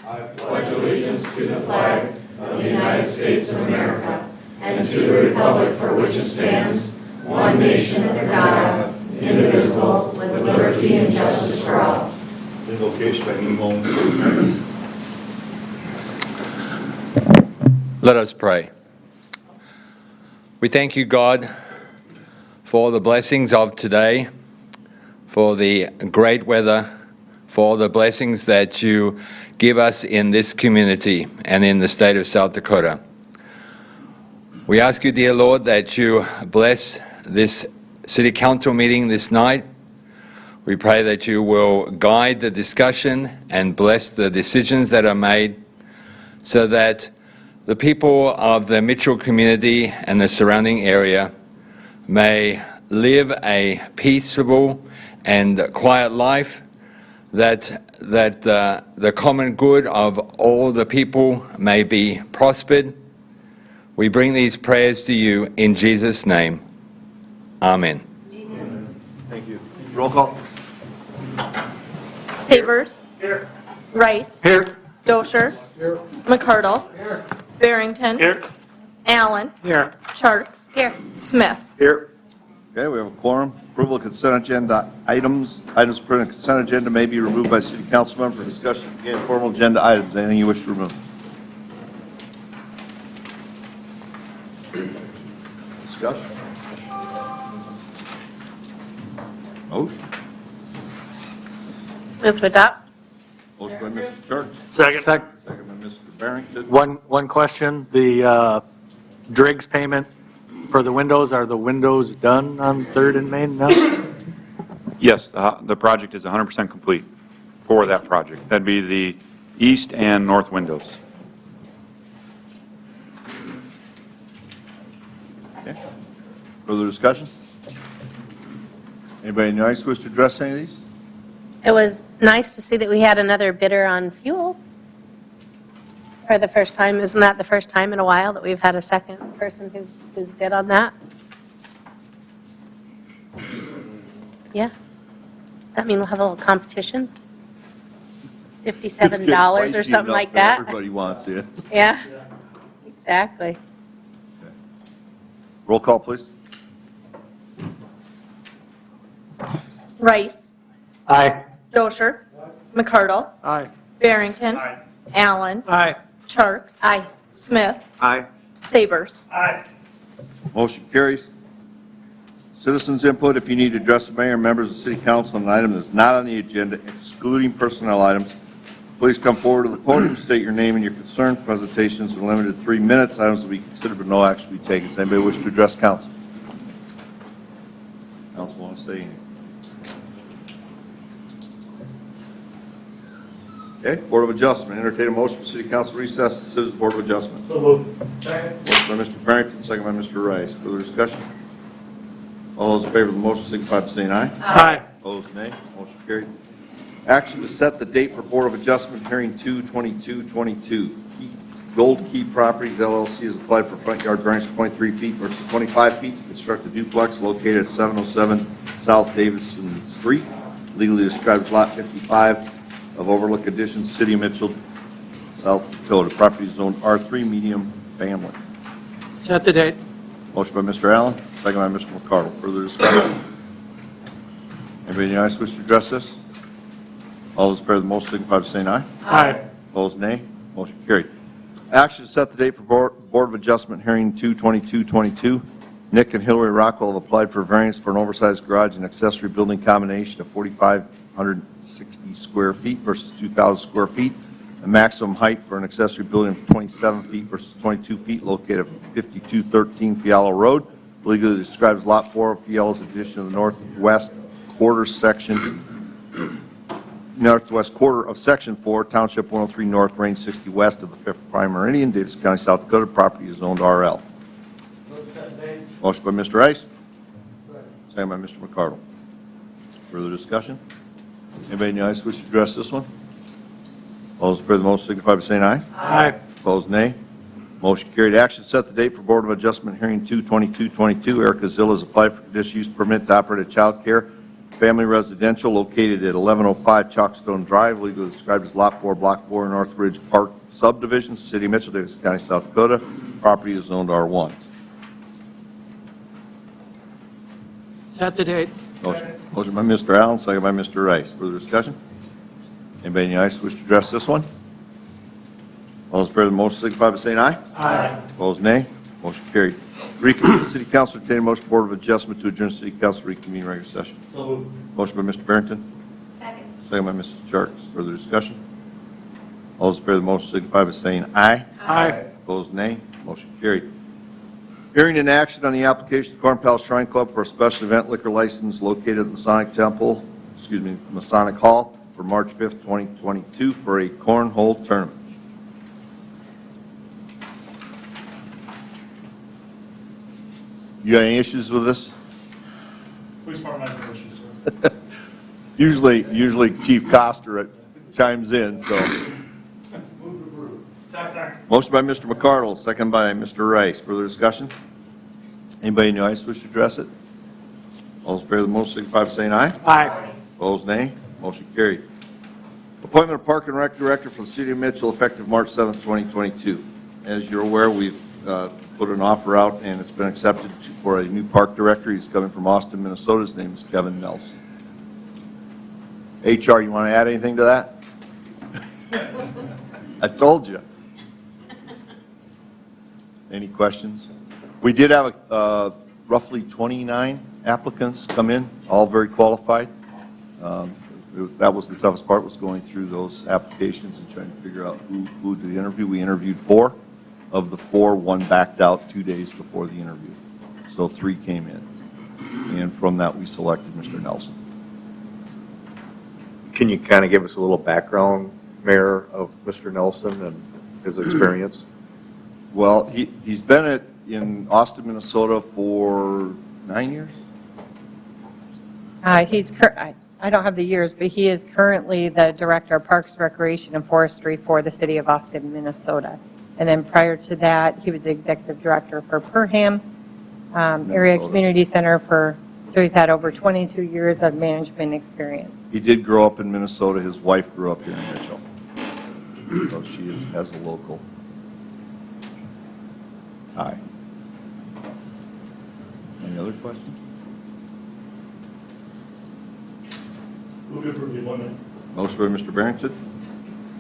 I pledge allegiance to the flag of the United States of America and to the republic for which it stands, one nation under God, indivisible, with liberty and justice for all. Invocation by new home. Let us pray. We thank you, God, for the blessings of today, for the great weather, for the blessings that you give us in this community and in the state of South Dakota. We ask you, dear Lord, that you bless this city council meeting this night. We pray that you will guide the discussion and bless the decisions that are made so that the people of the Mitchell community and the surrounding area may live a peaceable and quiet life, that the common good of all the people may be prospered. We bring these prayers to you in Jesus' name. Amen. Amen. Thank you. Roll call. Savers. Here. Rice. Here. Dosher. Here. McCardle. Here. Barrington. Here. Allen. Here. Charks. Here. Smith. Here. Okay, we have a quorum. Approval of consent agenda items. Items put on the consent agenda may be removed by city council member for discussion. Again, formal agenda items. Anything you wish to remove? Discussion. Motion. Move to adopt. Motion by Mrs. Church. Second. Second by Mr. Barrington. One question. The Driggs payment for the windows, are the windows done on 3rd and Main now? Yes, the project is 100% complete for that project. That'd be the east and north windows. Okay. Further discussion? Anybody in the audience wish to address any of these? It was nice to see that we had another bidder on fuel for the first time. Isn't that the first time in a while that we've had a second person who's bid on that? Yeah. Does that mean we'll have a little competition? $57 or something like that? Everybody wants it. Yeah, exactly. Roll call, please. Rice. Aye. Dosher. McCardle. Aye. Barrington. Allen. Aye. Charks. Aye. Smith. Aye. Savers. Aye. Motion carries. Citizens input. If you need to address the mayor and members of the city council on an item that's not on the agenda, excluding personnel items, please come forward to the podium, state your name and your concern. Presentations are limited to 3 minutes. Items will be considered, but no action will be taken. Does anybody wish to address council? Council want to say anything? Okay, Board of Adjustment. Entertain a motion for City Council recess to Citizens Board of Adjustment. So moved. Second. Motion by Mr. Barrington, second by Mr. Rice. Further discussion? All those in favor of the motion signify by saying aye. Aye. Opposed, nay. Motion carried. Action to set the date for Board of Adjustment hearing 2/22/22. Gold Key Properties LLC has applied for front yard variance of 23 feet versus 25 feet to construct a duplex located at 707 South Davidson Street, legally described as Lot 55 of Overlook Addition, City of Mitchell, South Dakota. Property is zoned R3 medium family. Set the date. Motion by Mr. Allen, second by Mr. McCardle. Further discussion? Anybody in the audience wish to address this? All those in favor of the motion signify by saying aye. Aye. Opposed, nay. Motion carried. Action to set the date for Board of Adjustment hearing 2/22/22. Nick and Hillary Rockwell have applied for variance for an oversized garage and accessory building combination of 4,560 square feet versus 2,000 square feet. A maximum height for an accessory building of 27 feet versus 22 feet located at 5213 Fiala Road, legally described as Lot 4 of Fiala's addition of the northwest quarter of Section 4, Township 103 North, Range 60 West of the 5th Prime Meridian, Davidson County, South Dakota. Property is zoned RL. Motion by Mr. Rice. Second by Mr. McCardle. Further discussion? Anybody in the audience wish to address this one? All those in favor of the motion signify by saying aye. Aye. Opposed, nay. Motion carried. Action set the date for Board of Adjustment hearing 2/22/22. Erica Zill has applied for conditional use permit to operate a child care family residential located at 1105 Chalkstone Drive, legally described as Lot 4, Block 4, Northridge Park Subdivision, City of Mitchell, Davidson County, South Dakota. Property is zoned R1. Set the date. Motion by Mr. Allen, second by Mr. Rice. Further discussion? Anybody in the audience wish to address this one? All those in favor of the motion signify by saying aye. Aye. Opposed, nay. Motion carried. Reconvene the City Council, entertain a motion Board of Adjustment to adjourn City Council reconvene regular session. Motion by Mr. Barrington. Second by Mrs. Charles. Further discussion? All those in favor of the motion signify by saying aye. Aye. Opposed, nay. Motion carried. Hearing in action on the application of Corn Palace Shrine Club for a special event liquor license located at Masonic Hall for March 5th, 2022 for a cornhole tournament. You got any issues with this? Police department has no issues, sir. Usually Chief Coster chimes in, so. Second. Motion by Mr. McCardle, second by Mr. Rice. Further discussion? Anybody in the audience wish to address it? All those in favor of the motion signify by saying aye. Aye. Opposed, nay. Motion carried. Appointment of Park and Rec Director for the City of Mitchell effective March 7th, 2022. As you're aware, we've put an offer out and it's been accepted for a new park director. He's coming from Austin, Minnesota. His name is Kevin Nelson. HR, you want to add anything to that? I told you. Any questions? We did have roughly 29 applicants come in, all very qualified. That was the toughest part, was going through those applications and trying to figure out who to interview. We interviewed 4. Of the 4, 1 backed out 2 days before the interview. So 3 came in. And from that, we selected Mr. Nelson. Can you kind of give us a little background, Mayor, of Mr. Nelson and his experience? Well, he's been in Austin, Minnesota for 9 years. I don't have the years, but he is currently the Director of Parks, Recreation, and Forestry for the City of Austin, Minnesota. And then prior to that, he was the Executive Director for Perham Area Community Center so he's had over 22 years of management experience. He did grow up in Minnesota. His wife grew up here in Mitchell. So she has a local tie. Any other questions? Move to approve the appointment. Motion by Mr. Barrington.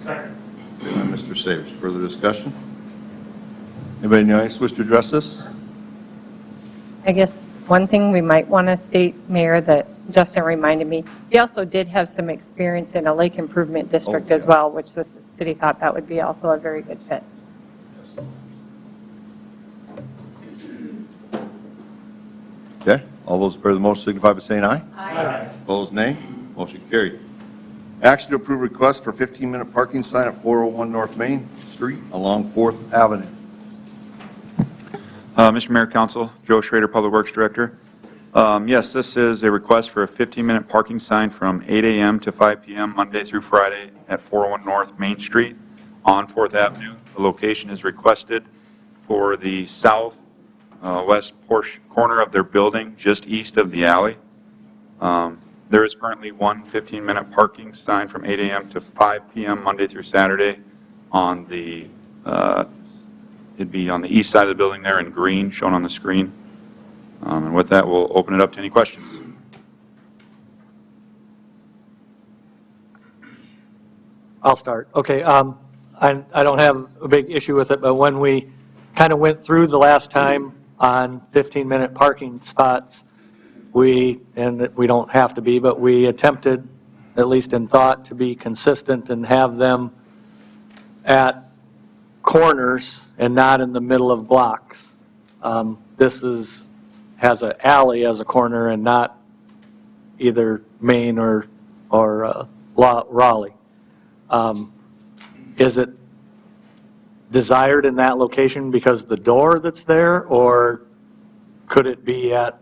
Second. Second by Mr. Savage. Further discussion? Anybody in the audience wish to address this? I guess one thing we might want to state, Mayor, that Justin reminded me, he also did have some experience in a lake improvement district as well, which the city thought that would be also a very good fit. Okay. All those in favor of the motion signify by saying aye. Aye. Opposed, nay. Motion carried. Action to approve request for 15-minute parking sign at 401 North Main Street along 4th Avenue. Mr. Mayor, Council, Joe Schrader, Public Works Director. Yes, this is a request for a 15-minute parking sign from 8 a.m. to 5 p.m. Monday through Friday at 401 North Main Street on 4th Avenue. The location is requested for the southwest corner of their building, just east of the alley. There is currently one 15-minute parking sign from 8 a.m. to 5 p.m. Monday through Saturday on the, it'd be on the east side of the building there in green, shown on the screen. And with that, we'll open it up to any questions. I'll start. Okay, I don't have a big issue with it, but when we kind of went through the last time on 15-minute parking spots, and we don't have to be, but we attempted, at least in thought, to be consistent and have them at corners and not in the middle of blocks. This has an alley as a corner and not either Main or Raleigh. Is it desired in that location because of the door that's there, or could it be at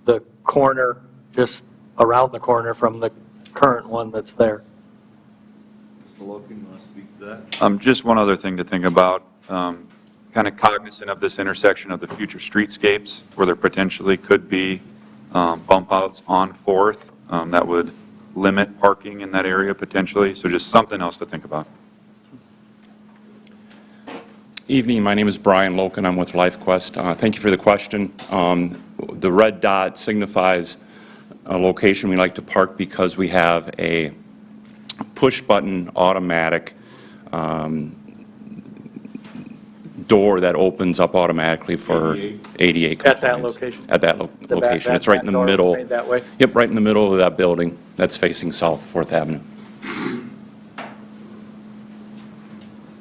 the corner, just around the corner from the current one that's there? Mr. Loken, you want to speak to that? Just one other thing to think about, kind of cognizant of this intersection of the future streetscapes where there potentially could be bump outs on 4th. that would limit parking in that area potentially. So just something else to think about. Evening, my name is Brian Loken. I'm with LifeQuest. Thank you for the question. The red dot signifies a location we like to park because we have a push-button automatic door that opens up automatically for ADA compliance. At that location? At that location. It's right in the door was middle. made that way? Yep, right in the middle of that building that's facing South 4th Avenue.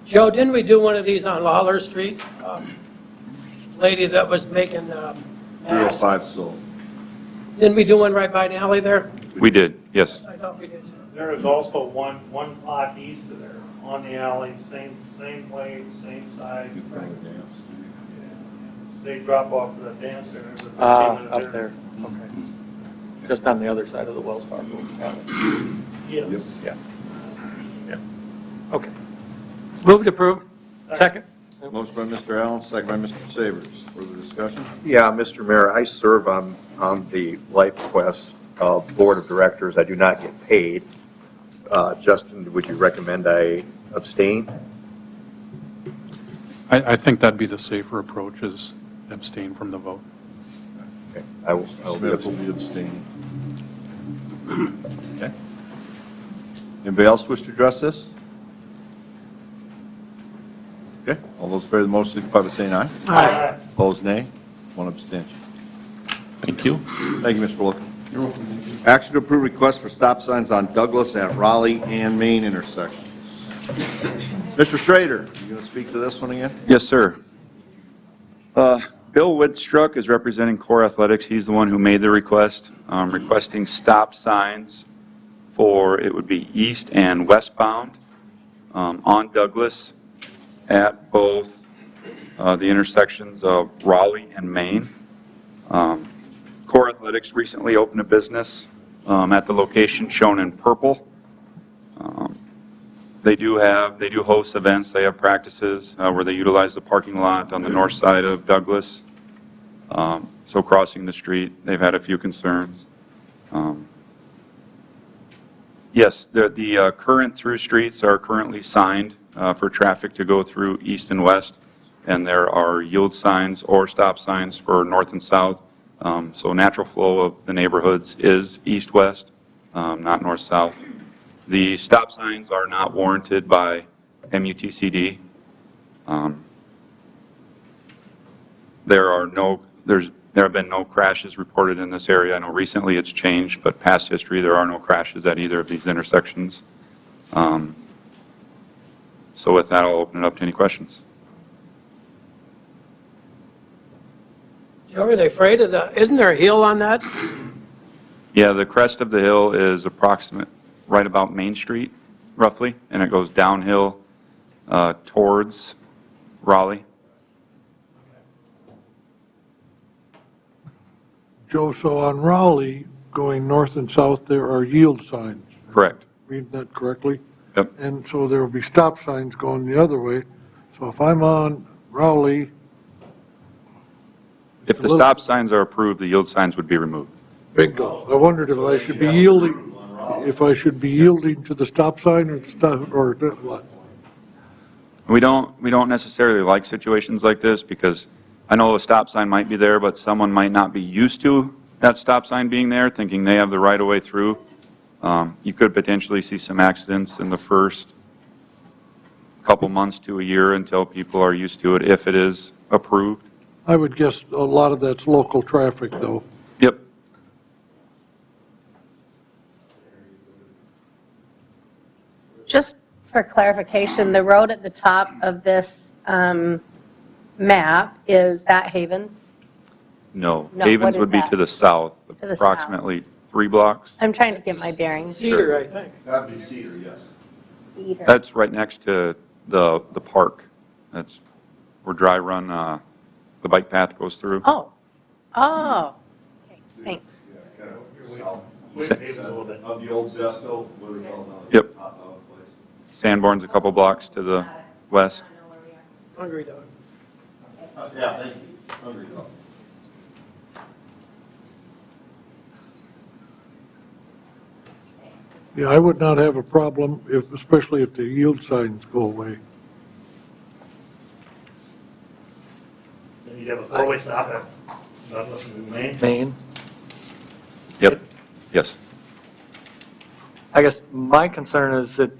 Joe, didn't we do one of these on Lawler Street? Lady that was making masks. 305 still. Didn't we do one right by the alley there? We did, yes. I thought we did. There is also one plot east of there, on the alley, same way, same side. They drop off for the dance center. There's a 15-minute Up there, okay. Just on the other side of the Wells Fargo. Yes. Yeah. Okay. Move to approve. Second? Motion by Mr. Allen, second by Mr. Savers. Further discussion? Yeah, Mr. Mayor, I serve on the LifeQuest Board of Directors. I do not get paid. Justin, would you recommend I abstain? I think that'd be the safer approach, is abstain from the vote. Okay, I will Smith will abstain. be abstaining. Okay. Anybody else wish to address this? Okay, all those in favor of the motion signify by saying aye. Aye. Opposed, nay. One abstention. Thank you. Thank you, Mr. Wilk. Action to approve request for stop signs on Douglas at Raleigh and Main intersections. Mr. Schrader, you going to speak to this one again? Yes, sir. Bill Widstruck is representing Core Athletics. He's the one who made the request, requesting stop signs for, it would be east and westbound on Douglas at both the intersections of Raleigh and Main. Core Athletics recently opened a business at the location shown in purple. They do host events. They have practices where they utilize the parking lot on the north side of Douglas. So crossing the street, they've had a few concerns. Yes, the current through streets are currently signed for traffic to go through east and west, and there are yield signs or stop signs for north and south. So natural flow of the neighborhoods is east-west, not north-south. The stop signs are not warranted by MUTCD. There have been no crashes reported in this area. I know recently it's changed, but past history, there are no crashes at either of these intersections. So with that, I'll open it up to any questions. Joe, are they afraid of the, isn't there a hill on that? Yeah, the crest of the hill is approximate, right about Main Street, roughly, and it goes downhill towards Raleigh. Joe, so on Raleigh, going north and south, there are yield signs. Correct. Reading that correctly? Yep. And so there will be stop signs going the other way. So if I'm on Raleigh, If the stop signs are approved, the yield signs would be removed. bingo. I wondered if I should be yielding, to the stop sign or the stop, or what? We don't necessarily like situations like this because I know a stop sign might be there, but someone might not be used to that stop sign being there, thinking they have the right of way through. You could potentially see some accidents in the first couple months to a year until people are used to it, if it is approved. I would guess a lot of that's local traffic, though. Yep. Just for clarification, the road at the top of this map, is that Havens? No. No, Havens what is would be that? to the south, To the south. approximately 3 blocks. I'm trying to get my bearings. Cedar, I think. That'd be Cedar, yes. Cedar. That's right next to the park. That's where Dry Run, the bike path goes through. Oh, okay, thanks. Wait, David, a little bit. Of the old Zesto, what do they call it? Yep. Top out place. Sanborn's a couple blocks to the west. Hungry dog. Yeah, thank you. Hungry dog. Yeah, I would not have a problem, especially if the yield signs go away. Then you'd have a four-way stop at Douglas and Main. Maine. Yep, yes. I guess my concern is that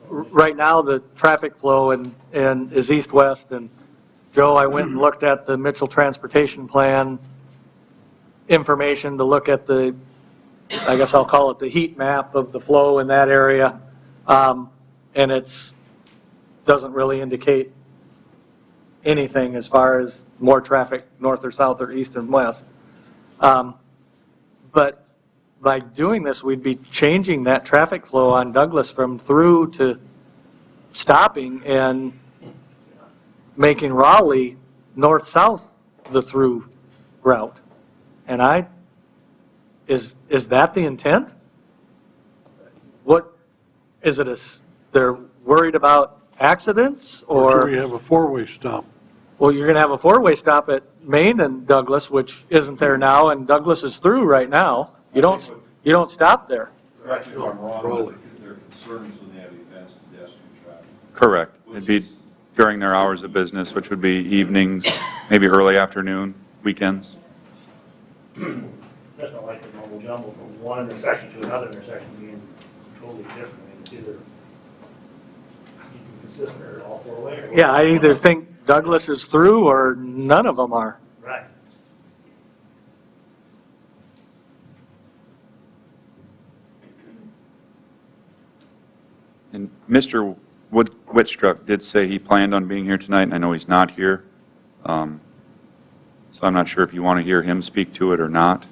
right now the traffic flow and is east-west, and Joe, I went and looked at the Mitchell Transportation Plan information to look at the, I guess I'll call it the heat map of the flow in that area, and it's, doesn't really indicate anything as far as more traffic north or south or east and west. But by doing this, we'd be changing that traffic flow on Douglas from through to stopping and making Raleigh north-south the through route. And is that the intent? What, is it they're worried about accidents Or should or? we have a four-way stop? Well, you're going to have a four-way stop at Main and Douglas, which isn't there now, and Douglas is through right now. You don't stop there. Correct me if I'm wrong, Raleigh. but there are concerns when they have events, pedestrian traffic. Correct. It'd be during their hours of business, which would be evenings, maybe early afternoon, weekends. That's not like the normal jumble from one intersection to another intersection being totally different. I mean, it's either keeping consistent or all four-way. Or Yeah, I either think Douglas is through or none of them are. Right. And Mr. Whitstruck did say he planned on being here tonight, and I know he's not here. So I'm not sure if you want to hear him speak to it or not.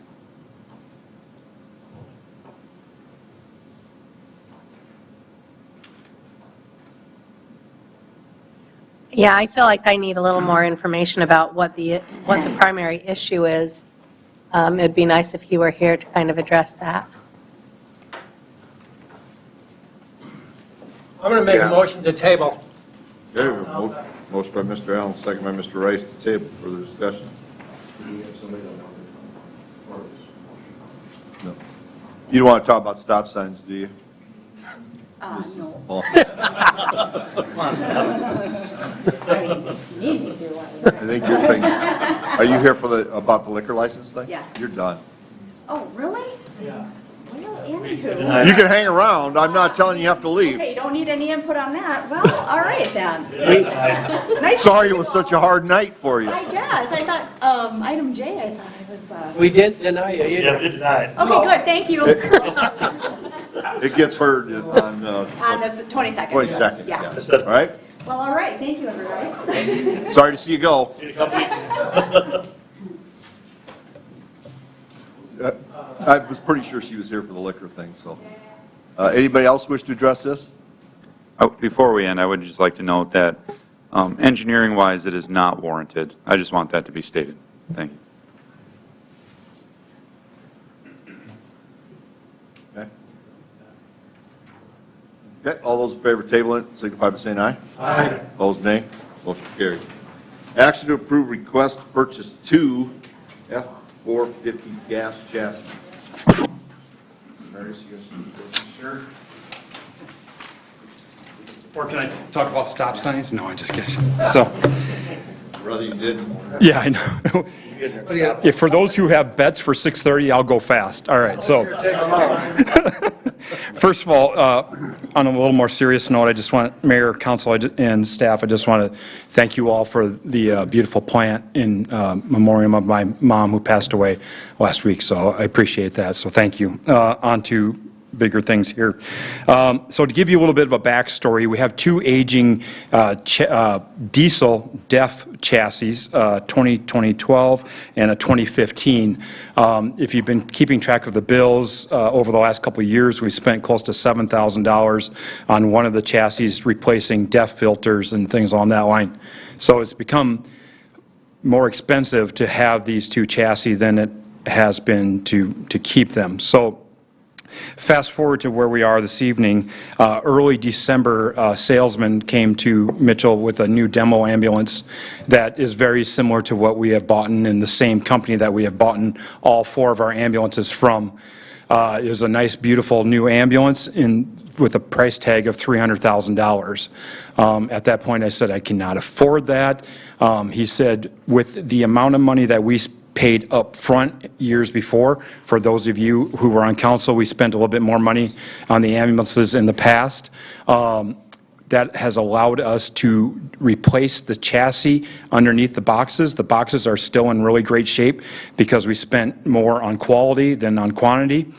Yeah, I feel like I need a little more information about what the primary issue is. It'd be nice if he were here to kind of address that. I'm going to make a motion to table. Okay, motion by Mr. Allen, second by Mr. Rice to table. Further discussion? No. You don't want to talk about stop signs, do you? No. Oh. I mean, need me to. I think you're thinking, are you here for about the liquor license thing? Yeah. You're done. Oh, really? Yeah. Well, anywho. You can hang around. I'm not telling you have to leave. Okay, you don't need any input on that. Well, all right then. Nice Sorry to it was meet such you a all. hard night for you. I guess. I thought, item J, I thought I was, We didn't deny you Yeah, either. we denied. Okay, good, thank you. It gets heard on On this 22nd. 22nd. Yeah. All right? Well, all right, thank you, everybody. Sorry to see you go. See you in a couple weeks. I was pretty sure she was here for the liquor thing, so. Anybody else wish to address this? Before we end, I would just like to note that engineering-wise, it is not warranted. I just want that to be stated. Thank you. Okay. Okay, all those in favor of table it, signify by saying aye. Aye. Opposed, nay. Motion carried. Action to approve request to purchase two F-450 gas chassis. Varnish, you guys- Sure. Or can I talk about stop signs? No, I'm just kidding. So, Brother, you didn't. yeah, I know. Yeah, for those who have bets for 6:30, I'll go fast. All right, so. First of all, on a little more serious note, I just want, Mayor, Council, and staff, I just want to thank you all for the beautiful plant in memoriam of my mom who passed away last week, so I appreciate that, so thank you. On to bigger things here. So to give you a little bit of a backstory, we have two aging diesel DEF chassis, 2012 and a 2015. If you've been keeping track of the bills over the last couple of years, we spent close to $7,000 on one of the chassis replacing DEF filters and things on that line. So it's become more expensive to have these two chassis than it has been to keep them. So fast forward to where we are this evening. Early December, salesman came to Mitchell with a new demo ambulance that is very similar to what we have bought in the same company that we have bought in all four of our ambulances from. It was a nice, beautiful new ambulance with a price tag of $300,000. At that point, I said, I cannot afford that. He said, with the amount of money that we paid up front years before, for those of you who were on council, we spent a little bit more money on the ambulances in the past. That has allowed us to replace the chassis underneath the boxes. The boxes are still in really great shape because we spent more on quality than on quantity.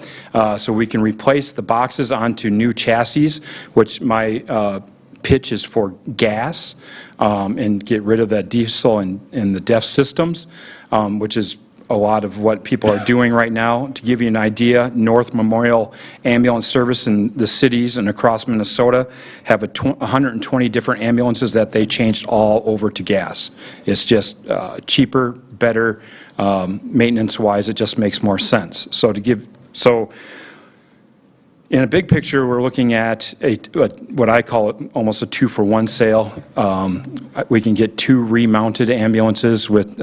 So we can replace the boxes onto new chassis, which my pitch is for gas, and get rid of that diesel and the DEF systems, which is a lot of what people are doing right now. To give you an idea, North Memorial Ambulance Service in the cities and across Minnesota have 120 different ambulances that they changed all over to gas. It's just cheaper, better, maintenance-wise, it just makes more sense. So in a big picture, we're looking at what I call almost a 2-for-1 sale. We can get 2 remounted ambulances with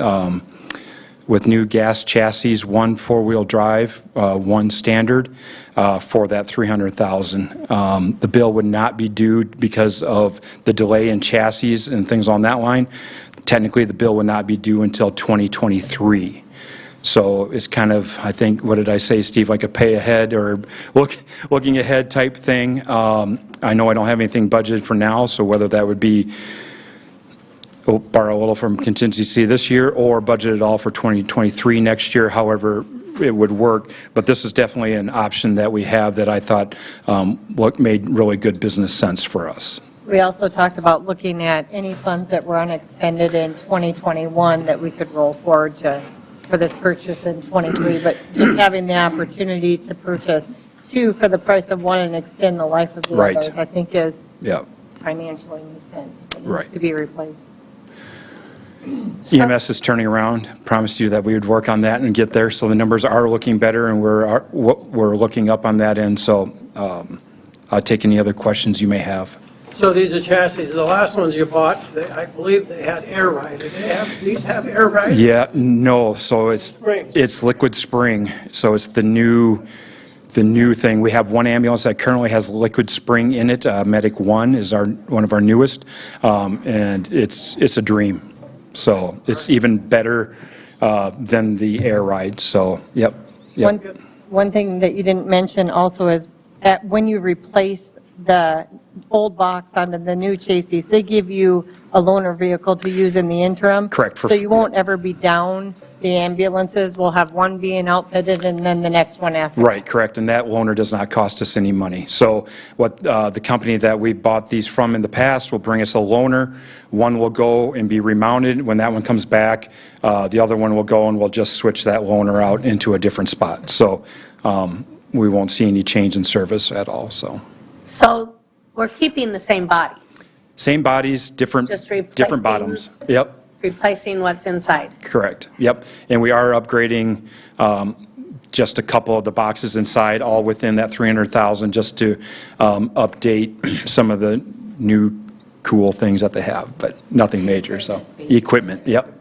new gas chassis, 1 4-wheel drive, 1 standard, for that $300,000. The bill would not be due because of the delay in chassis and things on that line. Technically, the bill would not be due until 2023. So it's kind of, I think, what did I say, Steve, like a pay ahead or looking ahead type thing. I know I don't have anything budgeted for now, so whether that would be borrow a little from contingency this year or budget it all for 2023 next year, however it would work. But this is definitely an option that we have that I thought made really good business sense for us. We also talked about looking at any funds that were unexpended in 2021 that we could roll forward for this purchase in 23, but just having the opportunity to purchase 2 for the price of 1 and extend the life of the others, I think is financially makes sense. It needs to be replaced. EMS is turning around. Promised you that we would work on that and get there. So the numbers are looking better, and we're looking up on that end. So I'll take any other questions you may have. So these are chassis. The last ones you bought, I believe they had air ride. Do these have air ride? Yeah, no. So it's liquid spring. So it's the new thing. We have 1 ambulance that currently has liquid spring in it. Medic 1 is one of our newest, and it's a dream. So it's even better than the air ride. So, yep. One thing that you didn't mention also is that when you replace the old box onto the new chassis, they give you a loaner vehicle to use in the interim. Correct. So you won't ever be down. The ambulances will have one being outfitted and then the next one after. Right, correct. And that loaner does not cost us any money. So what the company that we bought these from in the past will bring us a loaner. One will go and be remounted. When that one comes back, the other one will go and we'll just switch that loaner out into a different spot. So we won't see any change in service at all. So we're keeping the same bodies? Same bodies, different bottoms. Yep. Replacing what's inside? Correct. Yep. And we are upgrading just a couple of the boxes inside, all within that $300,000, just to update some of the new cool things that they have, but nothing major. So equipment. Yep.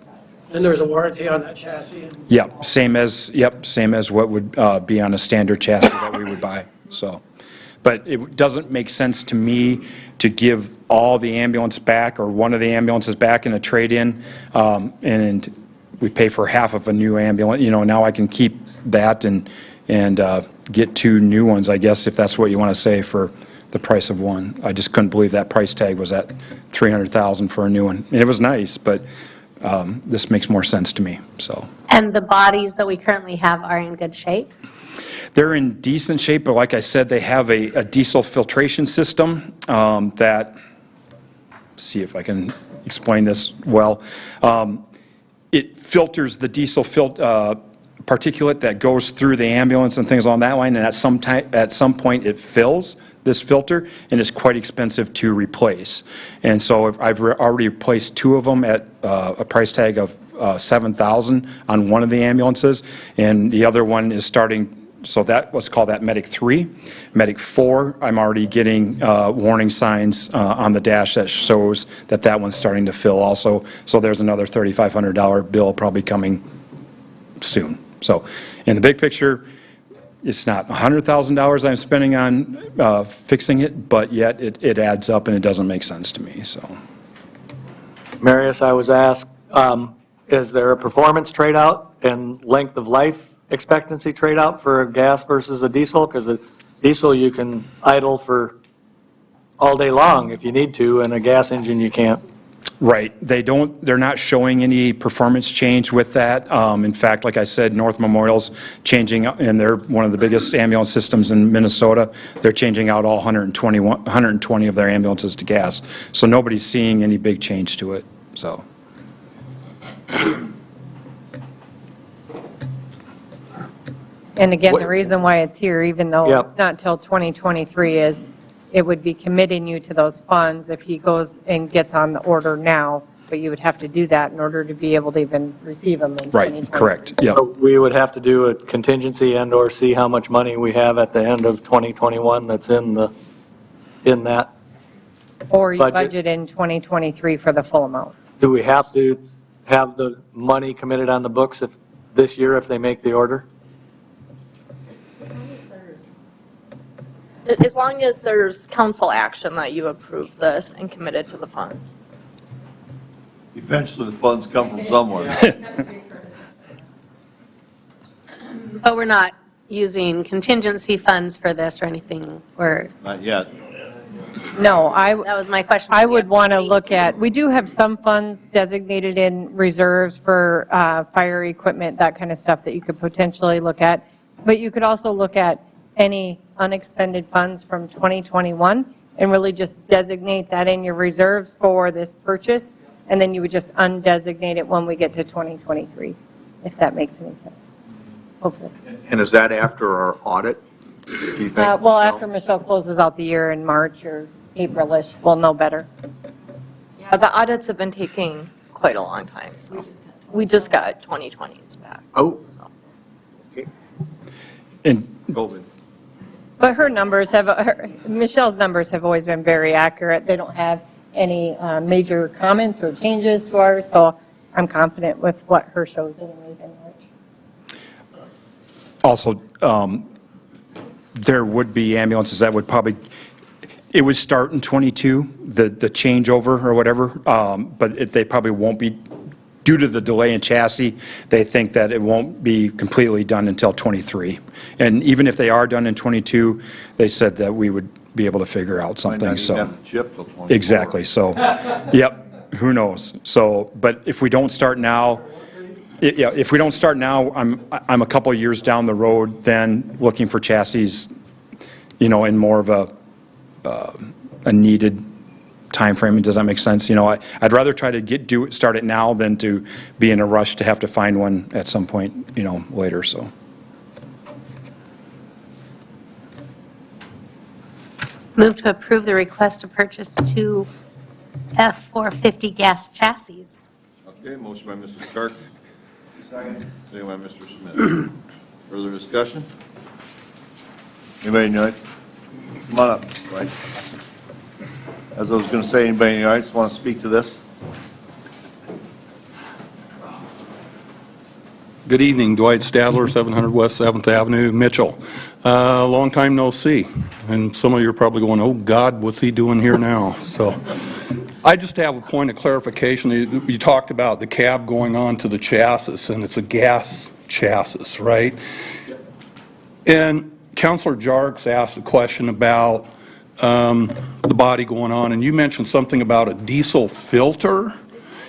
And there's a warranty on that chassis? Yep. Same as what would be on a standard chassis that we would buy. So. But it doesn't make sense to me to give all the ambulance back or one of the ambulances back in a trade-in, and we pay for half of a new ambulance. You know, now I can keep that and get 2 new ones, I guess, if that's what you want to say, for the price of 1. I just couldn't believe that price tag was at $300,000 for a new one. And it was nice, but this makes more sense to me. So. And the bodies that we currently have are in good shape? They're in decent shape, but like I said, they have a diesel filtration system that, see if I can explain this well. It filters the diesel particulate that goes through the ambulance and things on that line, and at some point it fills this filter, and it's quite expensive to replace. And so I've already replaced 2 of them at a price tag of $7,000 on one of the ambulances, and the other one is starting. So that, let's call that Medic 3. Medic 4, I'm already getting warning signs on the dash that shows that one's starting to fill also. So there's another $3,500 bill probably coming soon. So in the big picture, It's not $100,000 I'm spending on fixing it, but yet it adds up and it doesn't make sense to me, so. Marius, I was asked, is there a performance trade-out and length of life expectancy trade-out for a gas versus a diesel? Because a diesel you can idle for all day long if you need to, and a gas engine you can't. Right. They're not showing any performance change with that. In fact, like I said, North Memorial's changing, and they're one of the biggest ambulance systems in Minnesota. They're changing out all 120 of their ambulances to gas. So nobody's seeing any big change to it, so. And again, the reason why it's here, even though Yep. it's not till 2023, is it would be committing you to those funds if he goes and gets on the order now, but you would have to do that in order to be able to even receive them in 2023. Right, correct, yeah. So we would have to do a contingency and/or see how much money we have at the end of 2021 that's in that. Or you budget. budget in 2023 for the full amount. Do we have to have the money committed on the books this year if they make the order? As long as there's council action that you approve this and commit it to the funds. Eventually, the funds come from somewhere. But we're not using contingency funds for this or anything, or, Not yet. No, that was my question. I would want to look at, we do have some funds designated in reserves for fire equipment, that kind of stuff that you could potentially look at. But you could also look at any unexpended funds from 2021 and really just designate that in your reserves for this purchase. And then you would just undesignate it when we get to 2023, if that makes any sense, hopefully. And is that after our audit, do you think? Well, Michelle? after Michelle closes out the year in March or April-ish, we'll know better. Yeah, the audits have been taking quite a long time, so. We just got 2020s back. Oh. So. And COVID. But her numbers Michelle's numbers have always been very accurate. They don't have any major comments or changes to ours, so I'm confident with what her shows anyways in March. Also, there would be ambulances that would probably, it would start in '22, the changeover or whatever, but they probably won't be, due to the delay in chassis, they think that it won't be completely done until '23. And even if they are done in '22, they said that we would be able to figure out something, so. Might not even have the chip till 24. Exactly, so, yep, who knows? So, but if we don't start now, yeah, if we don't start now, I'm a couple of years down the road then looking for chassis, in more of a needed time frame. Does that make sense? I'd rather try to start it now than to be in a rush to have to find one at some point, later, so. Move to approve the request to purchase two F-450 gas chassis. Okay, motion by Mr. Stark. Second by Mr. Smith. Further discussion? Anybody in the audience? Come on up, right? As I was going to say, anybody in the audience want to speak to this? Good evening, Dwight Stadler, 700 West 7th Avenue, Mitchell. Long time no see, and some of you are probably going, oh God, what's he doing here now? So I just have a point of clarification. You talked about the cab going on to the chassis, and it's a gas chassis, right? And Councilor Jarks asked a question about the body going on, and you mentioned something about a diesel filter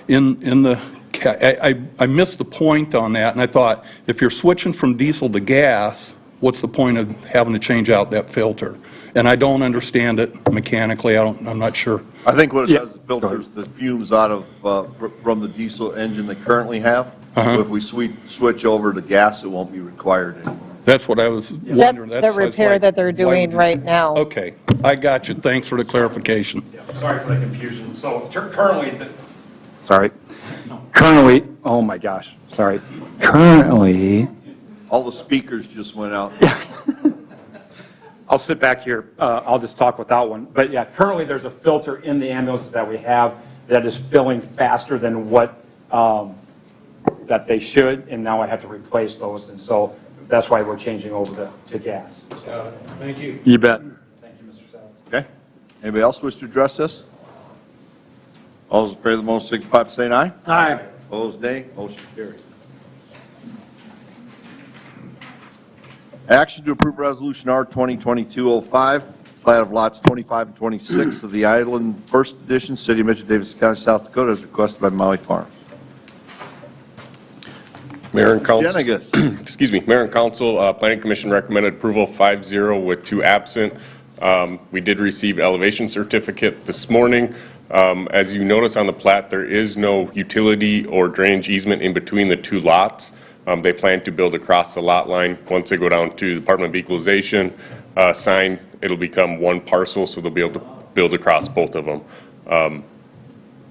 in the I missed the point on that, and I thought, if you're switching from diesel to gas, what's the point of having to change out that filter? And I don't understand it mechanically. I'm not sure. I think what it does is filters the fumes out of from the diesel engine they currently have. So if we switch over to gas, it won't be required anymore. That's what I was wondering. That's the repair that they're doing right now. Okay, I got you. Thanks for the clarification. Sorry for the confusion. So currently, oh my gosh, sorry. Currently, All the speakers just went out. I'll sit back here. I'll just talk without one. But yeah, currently there's a filter in the ambulances that we have that is filling faster than what that they should, and now I have to replace those. And so that's why we're changing over to gas. Got it. Thank you. You bet. Thank you, Mr. Savage. Okay. Anybody else wish to address this? All those in favor of the motion signify by saying aye. Aye. Opposed, nay. Motion carried. Action to approve Resolution R 2022-05, plat of lots 25 and 26 of the Island First Edition, City of Mitchell, Davidson County, South Dakota, as requested by Maui Farms. Mayor and Council. Jenigas. Excuse me, Mayor and Council, Planning Commission recommended approval 5-0 with 2 absent. We did receive elevation certificate this morning. As you notice on the plat, there is no utility or drainage easement in between the 2 lots. They plan to build across the lot line. Once they go down to the Department of Equalization sign, it'll become 1 parcel, so they'll be able to build across both of them.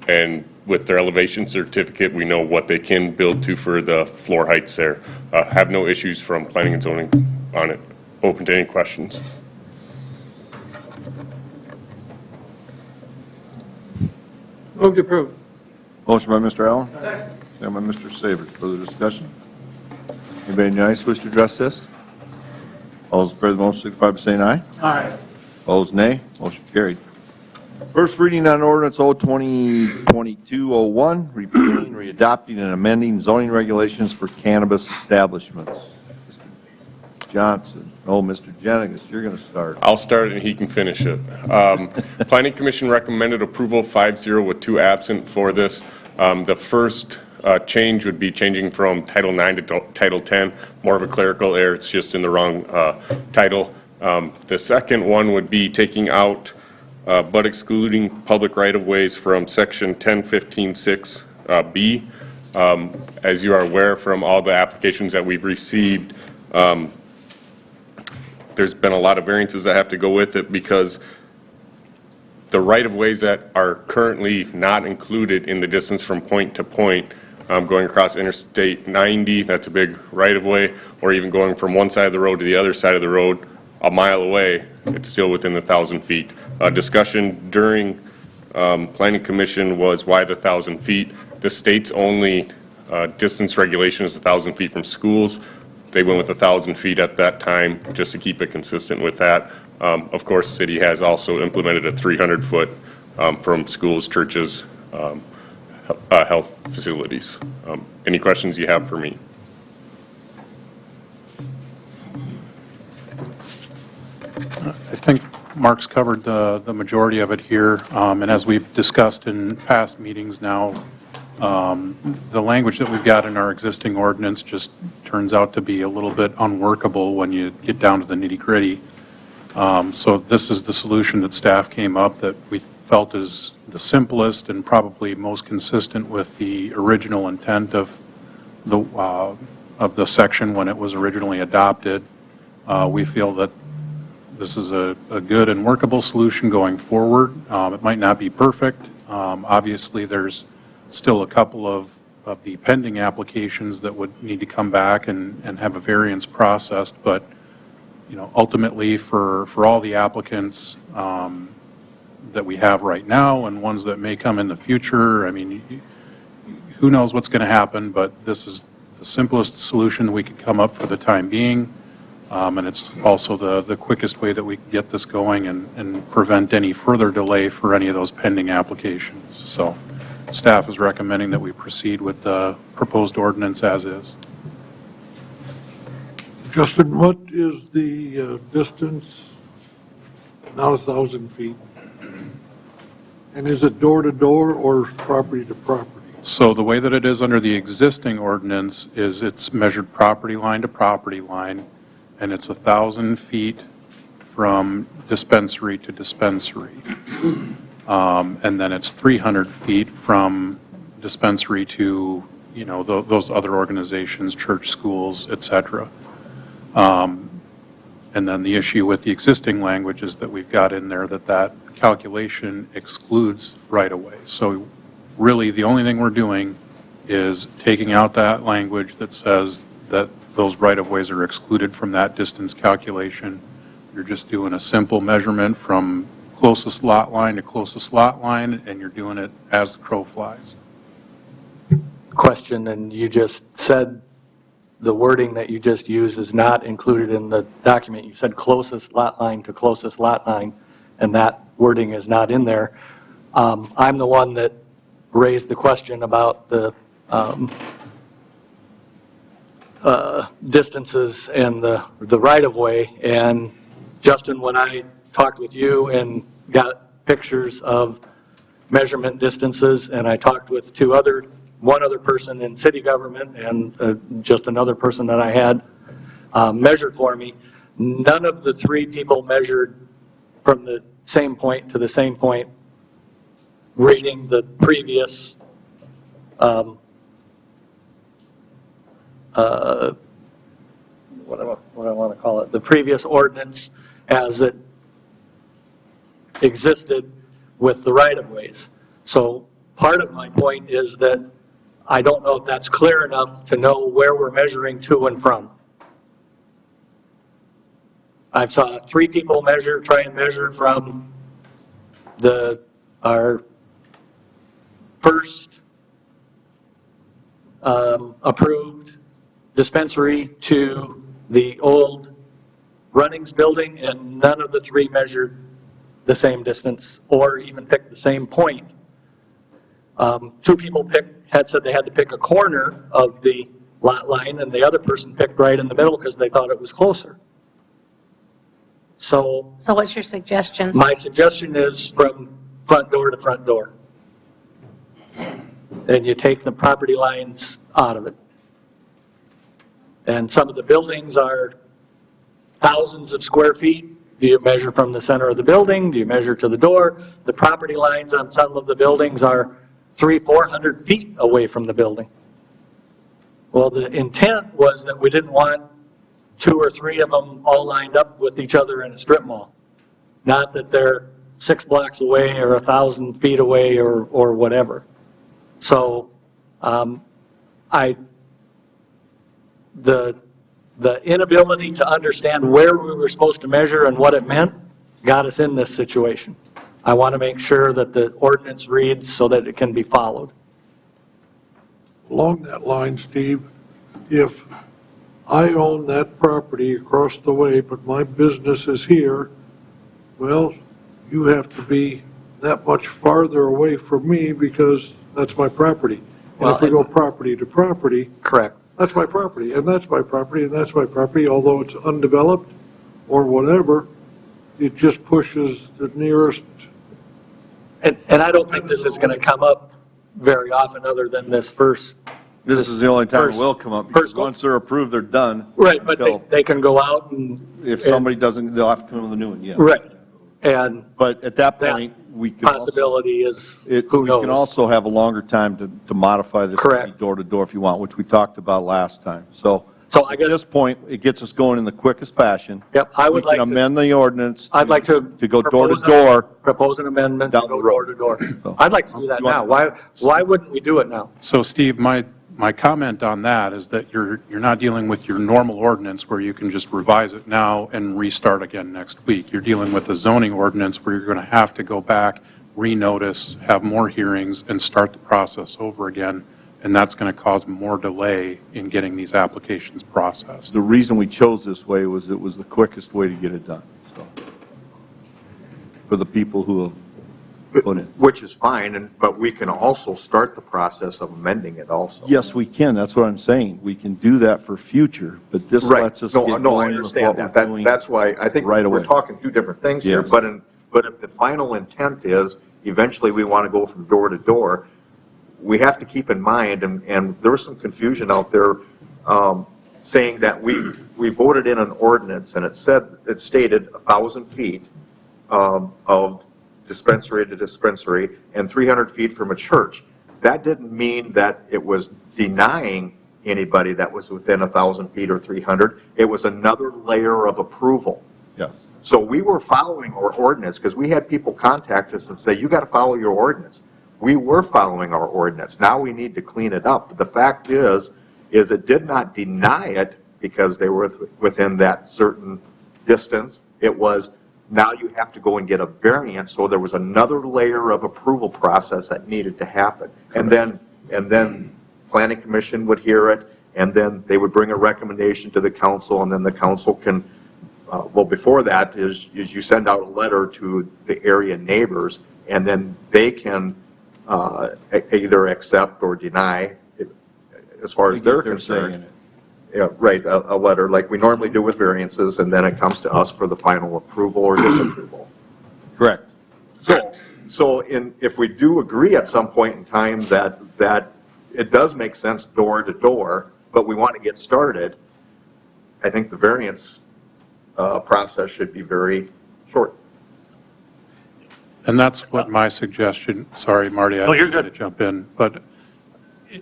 And with their elevation certificate, we know what they can build to for the floor heights there. Have no issues from planning and zoning on it. Open to any questions. Move to approve. Motion by Mr. Allen. Second by Mr. Savage. Further discussion? Anybody in the audience wish to address this? All those in favor of the motion signify by saying aye. Aye. Opposed, nay. Motion carried. First reading on ordinance 2022-01, repealing, readopting, and amending zoning regulations for cannabis establishments. Mr. Johnson. Oh, Mr. Jenigas, you're going to start. I'll start and he can finish it. Planning Commission recommended approval 5-0 with 2 absent for this. The first change would be changing from Title 9 to Title 10, more of a clerical error. It's just in the wrong title. The second one would be taking out but excluding public right-of-ways from Section 1015-6B. As you are aware from all the applications that we've received, there's been a lot of variances that have to go with it because the right-of-ways that are currently not included in the distance from point to point, going across Interstate 90, that's a big right-of-way, or even going from one side of the road to the other side of the road, a mile away, it's still within the 1,000 feet. Discussion during Planning Commission was why the 1,000 feet. The state's only distance regulation is 1,000 feet from schools. They went with 1,000 feet at that time just to keep it consistent with that. Of course, the city has also implemented a 300-foot from schools, churches, health facilities. Any questions you have for me? I think Mark's covered the majority of it here, and as we've discussed in past meetings now, the language that we've got in our existing ordinance just turns out to be a little bit unworkable when you get down to the nitty-gritty. So this is the solution that staff came up that we felt is the simplest and probably most consistent with the original intent of the section when it was originally adopted. We feel that this is a good and workable solution going forward. It might not be perfect. Obviously, there's still a couple of the pending applications that would need to come back and have a variance processed, but ultimately for all the applicants that we have right now and ones that may come in the future, I mean, who knows what's going to happen, but this is the simplest solution we could come up for the time being. And it's also the quickest way that we can get this going and prevent any further delay for any of those pending applications. So staff is recommending that we proceed with the proposed ordinance as is. Justin, what is the distance, not 1,000 feet? And is it door to door or property to property? So the way that it is under the existing ordinance is it's measured property line to property line, and it's 1,000 feet from dispensary to dispensary. And then it's 300 feet from dispensary to, those other organizations, church, schools, et cetera. And then the issue with the existing language is that we've got in there that calculation excludes right-of-way. So really, the only thing we're doing is taking out that language that says that those right-of-ways are excluded from that distance calculation. You're just doing a simple measurement from closest lot line to closest lot line, and you're doing it as the crow flies. Question, and you just said the wording that you just used is not included in the document. You said closest lot line to closest lot line, and that wording is not in there. I'm the one that raised the question about the distances and the right-of-way. And Justin, when I talked with you and got pictures of measurement distances, and I talked with one other person in city government and just another person that I had measured for me, none of the three people measured from the same point to the same point, reading the previous what I want to call it, the previous ordinance as it existed with the right-of-ways. So part of my point is that I don't know if that's clear enough to know where we're measuring to and from. I've saw three people try and measure from our first approved dispensary to the old Runnings building, and none of the three measured the same distance or even picked the same point. Two people had said they had to pick a corner of the lot line, and the other person picked right in the middle because they thought it was closer. So what's your suggestion? my suggestion is from front door to front door. And you take the property lines out of it. And some of the buildings are thousands of square feet. Do you measure from the center of the building? Do you measure to the door? The property lines on some of the buildings are 300-400 feet away from the building. Well, the intent was that we didn't want 2 or 3 of them all lined up with each other in a strip mall. Not that they're 6 blocks away or 1,000 feet away or whatever. So the inability to understand where we were supposed to measure and what it meant got us in this situation. I want to make sure that the ordinance reads so that it can be followed. Along that line, Steve, if I own that property across the way, but my business is here, well, you have to be that much farther away from me because that's my property. And if we go property to property, correct. That's my property, and that's my property, and that's my property, although it's undeveloped or whatever, it just pushes the nearest. And I don't think this is going to come up very often other than this first. This is the only time it will come up, because once they're approved, they're done. Right, but they can go out and. If somebody doesn't, they'll have to come up with a new one, yeah. Right. But at that point, we can possibility is, who knows? We can also have a longer time to modify this door to door if you want, which we talked about last time. So I guess at this point, it gets us going in the quickest fashion. Yep, I would like to. We can amend the ordinance. I'd like to go door to door. Propose an amendment to go door to door. I'd like to do that now. Why wouldn't we do it now? So Steve, my comment on that is that you're not dealing with your normal ordinance where you can just revise it now and restart again next week. You're dealing with a zoning ordinance where you're going to have to go back, renotice, have more hearings, and start the process over again, and that's going to cause more delay in getting these applications processed. The reason we chose this way was it was the quickest way to get it done, so, for the people who have put in. Which is fine, but we can also start the process of amending it also. Yes, we can. That's what I'm saying. We can do that for future, but this lets us get No, I going with understand what that. we're doing. That's why I think right away. we're talking two different things here. Yes. But if the final intent is eventually we want to go from door to door, we have to keep in mind, and there was some confusion out there saying that we voted in an ordinance and it stated 1,000 feet of dispensary to dispensary and 300 feet from a church. That didn't mean that it was denying anybody that was within 1,000 feet or 300. It was another layer of approval. Yes. So we were following our ordinance because we had people contact us and say, you got to follow your ordinance. We were following our ordinance. Now we need to clean it up. But the fact is it did not deny it because they were within that certain distance. It was now you have to go and get a variance. So there was another layer of approval process that needed to happen. And then Planning Commission would hear it, and then they would bring a recommendation to the council, and then the council can, well, before that is you send out a letter to the area neighbors, and then they can either accept or deny, as far as they're concerned. Yeah, right, a letter like we normally do with variances, and then it comes to us for the final approval or disapproval. Correct. So if we do agree at some point in time that it does make sense door to door, but we want to get started, I think the variance process should be very short. And that's what my suggestion, sorry, Marty, I you're didn't mean to jump in, but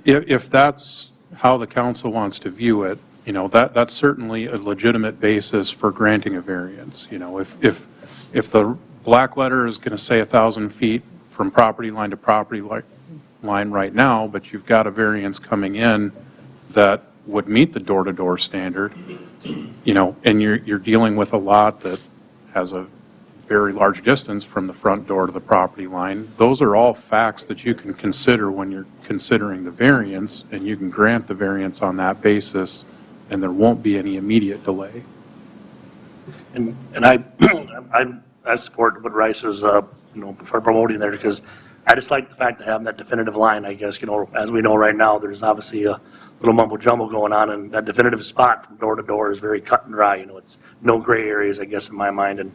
if that's how the council wants to view it, you know, that's certainly a legitimate basis for granting a variance. You know, if the black letter is going to say 1,000 feet from property line to property line right now, but you've got a variance coming in that would meet the door-to-door standard, you know, and you're dealing with a lot that has a very large distance from the front door to the property line. Those are all facts that you can consider when you're considering the variance, and you can grant the variance on that basis, and there won't be any immediate delay. And I support what Rice is, for promoting there, because I just like the fact of having that definitive line, I guess. You know, as we know right now, there's obviously a little mumbo jumbo going on, and that definitive spot from door to door is very cut and dry. You know, it's no gray areas, I guess, in my mind.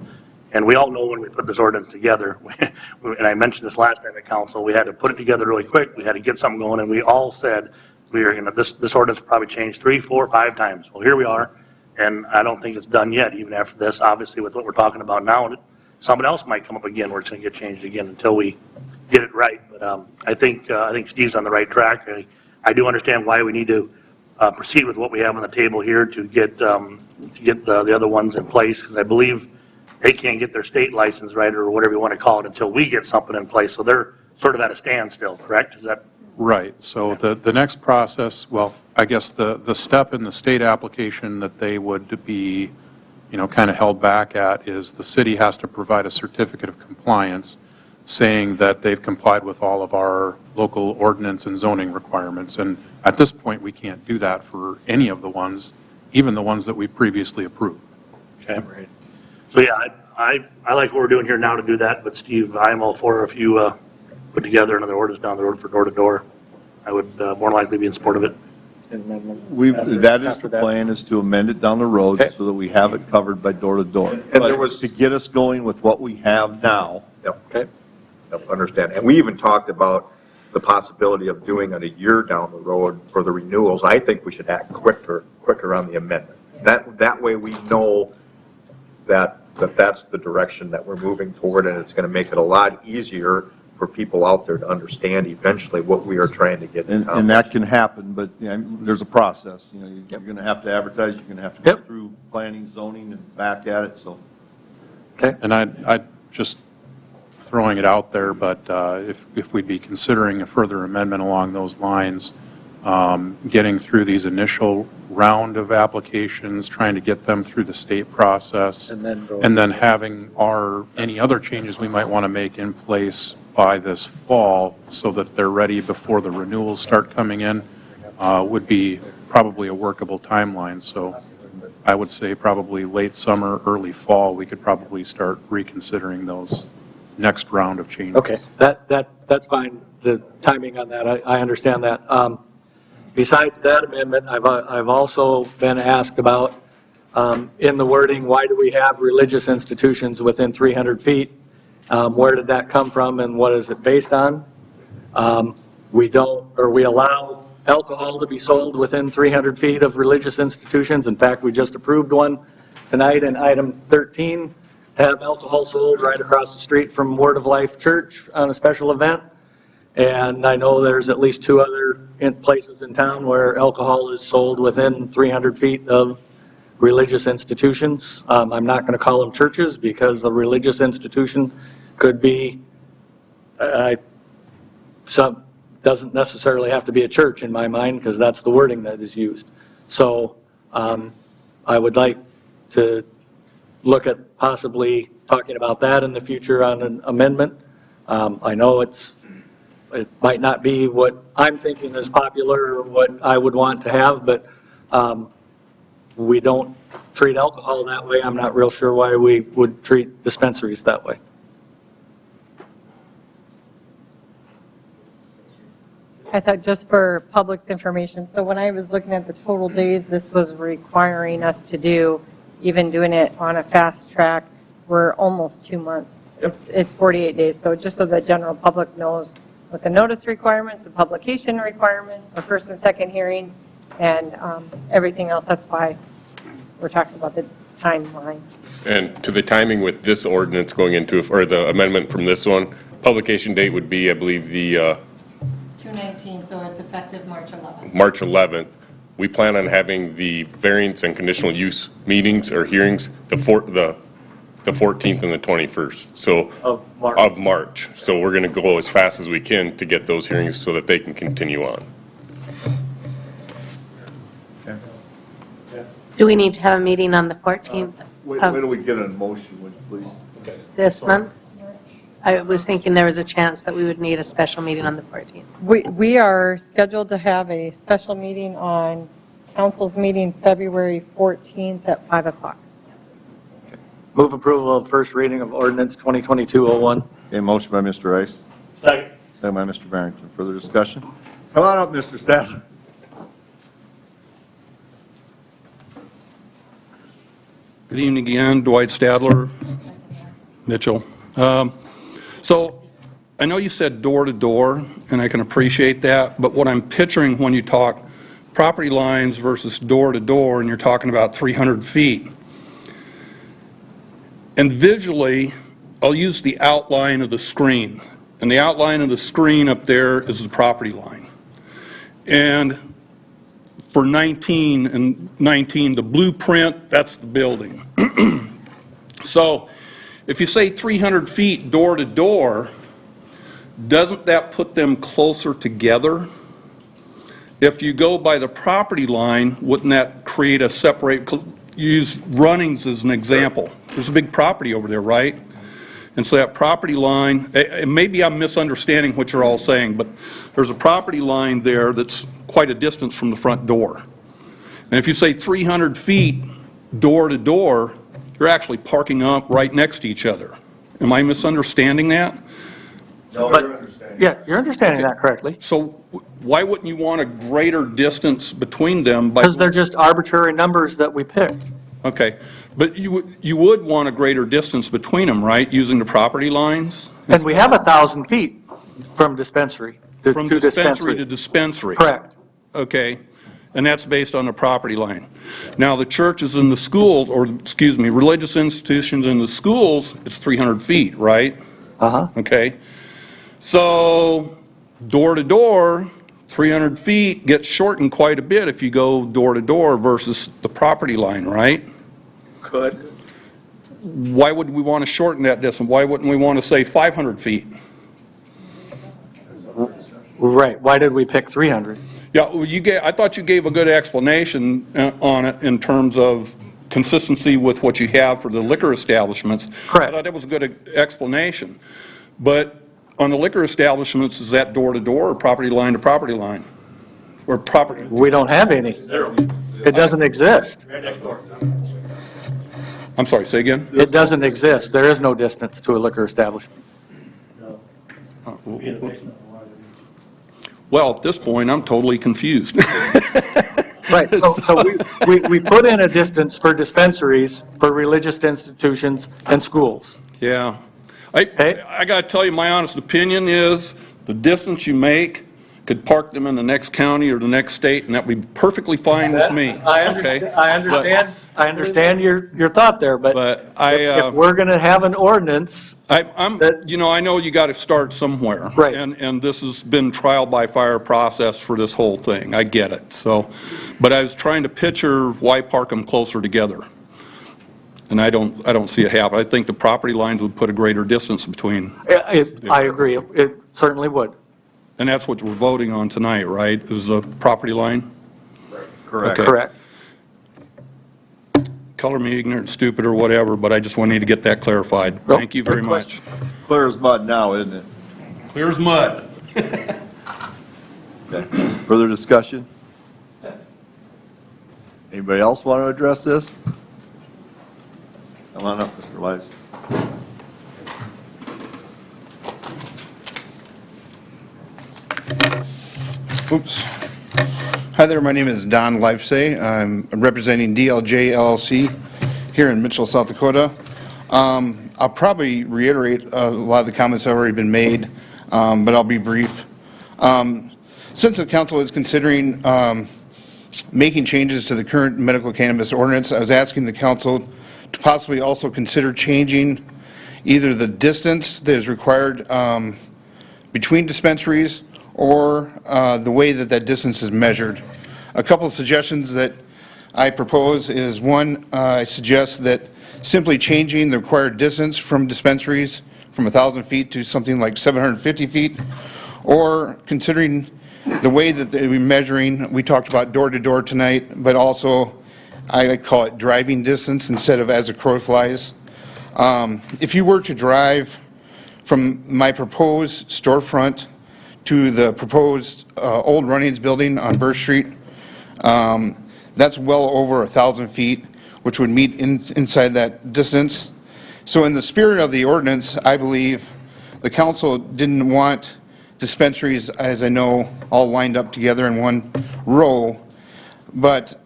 And we all know when we put this ordinance together, and I mentioned this last time at council, we had to put it together really quick. We had to get something going, and we all said we were going to, this ordinance will probably change 3, 4, 5 times. Well, here we are, and I don't think it's done yet, even after this. Obviously, with what we're talking about now, something else might come up again where it's going to get changed again until we get it right. But I think Steve's on the right track. I do understand why we need to proceed with what we have on the table here to get the other ones in place, because I believe they can't get their state license right, or whatever you want to call it, until we get something in place. So they're sort of at a standstill, correct? Is that right? So the next process, well, I guess the step in the state application that they would be, you know, kind of held back at is the city has to provide a certificate of compliance saying that they've complied with all of our local ordinance and zoning requirements. And at this point, we can't do that for any of the ones, even the ones that we previously approved. okay? Right. So yeah, I like what we're doing here now to do that. But Steve, I'm all for if you put together another ordinance down the road for door to door, I would more likely be in support of it. That is the plan, is to amend it down the road so that we have it covered by door to door. And But there was, to get us going with what we have now. okay, understand. And we even talked about the possibility of doing it a year down the road for the renewals. I think we should act quicker on the amendment. That way we know that's the direction that we're moving toward, and it's going to make it a lot easier for people out there to understand eventually what we are trying to get accomplished. And that can happen, but you know, there's a process. You know, you're going to have to advertise, you're going to have to go through planning, zoning, and back at it, so. Okay. And I just throwing it out there, but if we'd be considering a further amendment along those lines, getting through these initial round of applications, trying to get them through the state process, and then having any other changes we might want to make in place by this fall so that they're ready before the renewals start coming in, would be probably a workable timeline. So I would say probably late summer, early fall, we could probably start reconsidering those next round of changes. Okay, that's fine. The timing on that, I understand that. Besides that amendment, I've also been asked about, in the wording, why do we have religious institutions within 300 feet? Where did that come from, and what is it based on? We allow alcohol to be sold within 300 feet of religious institutions. In fact, we just approved one tonight in item 13, to have alcohol sold right across the street from Word of Life Church on a special event. And I know there's at least 2 other places in town where alcohol is sold within 300 feet of religious institutions. I'm not going to call them churches, because a religious institution could be, doesn't necessarily have to be a church in my mind, because that's the wording that is used. So I would like to look at possibly talking about that in the future on an amendment. I know it's It might not be what I'm thinking is popular or what I would want to have, but we don't treat alcohol that way. I'm not real sure why we would treat dispensaries that way. I thought just for public's information, so when I was looking at the total days this was requiring us to do, even doing it on a fast track, we're almost 2 months. It's 48 days, so just so the general public knows what the notice requirements, the publication requirements, the first and second hearings, and everything else, that's why we're talking about the timeline. And to the timing with this ordinance going into, or the amendment from this one, publication date would be, I believe, the 2/19, so it's effective March 11th. March 11th. We plan on having the variance and conditional use meetings or hearings the 14th and the 21st, so. Of March. So we're going to go as fast as we can to get those hearings so that they can continue on. Do we need to have a meeting on the 14th Wait of till we get a motion, would you please? this month? I was thinking there was a chance that we would need a special meeting on the 14th. We are scheduled to have a special meeting on council's meeting February 14th at 5 o'clock. Move approval of first reading of ordinance 2022-01. A motion by Mr. Rice, Second. second by Mr. Barrington. Further discussion? Come on up, Mr. Stadler. Good evening again, Dwight Stadler, Mitchell. So I know you said door to door, and I can appreciate that, but what I'm picturing when you talk property lines versus door to door, and you're talking about 300 feet. And visually, I'll use the outline of the screen. And the outline of the screen up there is the property line. And for 19 and 19, the blueprint, that's the building. So if you say 300 feet door to door, doesn't that put them closer together? If you go by the property line, wouldn't that create a separate, use Runnings as an example. There's a big property over there, right? And so that property line, maybe I'm misunderstanding what you're all saying, but there's a property line there that's quite a distance from the front door. And if you say 300 feet door to door, you're actually parking up right next to each other. Am I misunderstanding that? No, But- you're understanding. Yeah, you're understanding that correctly. So why wouldn't you want a greater distance between them? Because they're just arbitrary numbers that we picked. Okay, but you would want a greater distance between them, right, using the property lines? And we have 1,000 feet from dispensary to From to dispensary to dispensary? Correct. Okay, and that's based on the property line. Now, the churches and the schools, or, excuse me, religious institutions and the schools, it's 300 feet, right? Uh-huh. Okay, so door to door, 300 feet gets shortened quite a bit if you go door to door versus the property line, right? Could. Why would we want to shorten that distance? Why wouldn't we want to say 500 feet? Right. Why did we pick 300? Yeah, well, I thought you gave a good explanation on it in terms of consistency with what you have for the liquor establishments. Correct. I thought that was a good explanation. But on the liquor establishments, is that door to door or property line to property line? Or property? We don't have any. It doesn't exist. I'm sorry, say again? It doesn't exist. There is no distance to a liquor establishment. Well, at this point, I'm totally confused. Right, so we put in a distance for dispensaries, for religious institutions and schools. Yeah. I got to tell you, my honest opinion is the distance you make could park them in the next county or the next state, and that would be perfectly fine with me. Okay? I understand your thought there, but if we're going to have an ordinance. I know you got to start somewhere. Right. And this has been trial by fire process for this whole thing. I get it. So, but I was trying to picture why park them closer together. And I don't see it happen. I think the property lines would put a greater distance between. I agree. It certainly would. And that's what we're voting on tonight, right? Is the property line? Correct. Okay. Correct. Color me ignorant, stupid, or whatever, but I just wanted to get that clarified. Thank you very much. Clear as mud now, isn't it? Clear as mud. Okay. Further discussion? Anybody else want to address this? Come on up, Mr. Wise. Oops. Hi there, my name is Don Lifesay. I'm representing DLJ LLC here in Mitchell, South Dakota. I'll probably reiterate a lot of the comments that have already been made, but I'll be brief. Since the council is considering making changes to the current medical cannabis ordinance, I was asking the council to possibly also consider changing either the distance that is required between dispensaries or the way that that distance is measured. A couple of suggestions that I propose is, one, I suggest that simply changing the required distance from dispensaries from 1,000 feet to something like 750 feet, or considering the way that they're measuring, we talked about door-to-door tonight, but also I call it driving distance instead of as a crow flies. If you were to drive from my proposed storefront to the proposed old Runnings building on Burr Street, that's well over 1,000 feet, which would meet inside that distance. So in the spirit of the ordinance, I believe the council didn't want dispensaries, as I know, all lined up together in one row. But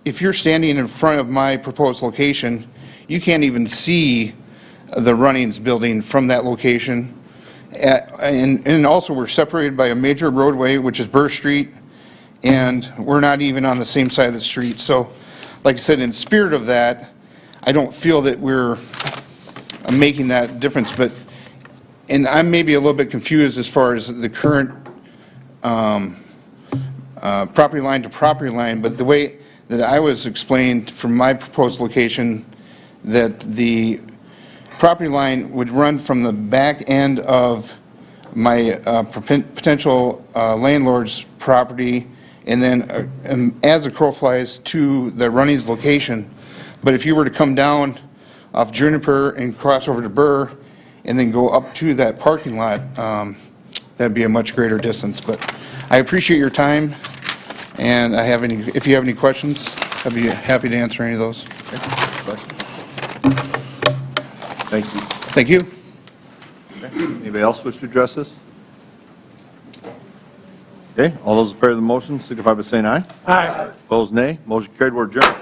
if you're standing in front of my proposed location, you can't even see the Runnings building from that location. And also, we're separated by a major roadway, which is Burr Street, and we're not even on the same side of the street. So, like I said, in spirit of that, I don't feel that we're making that difference. But, and I'm maybe a little bit confused as far as the current property line to property line, but the way that I was explained from my proposed location, that the property line would run from the back end of my potential landlord's property, and then as a crow flies to the Runnings location. But if you were to come down off Juniper and cross over to Burr and then go up to that parking lot, that'd be a much greater distance. But I appreciate your time, and if you have any questions, I'd be happy to answer any of those. Thank you. Thank you. Okay. Anybody else wish to address this? Okay, all those in favor of the motion signify by saying aye. Aye. Opposed, nay. Motion carried. We're adjourned.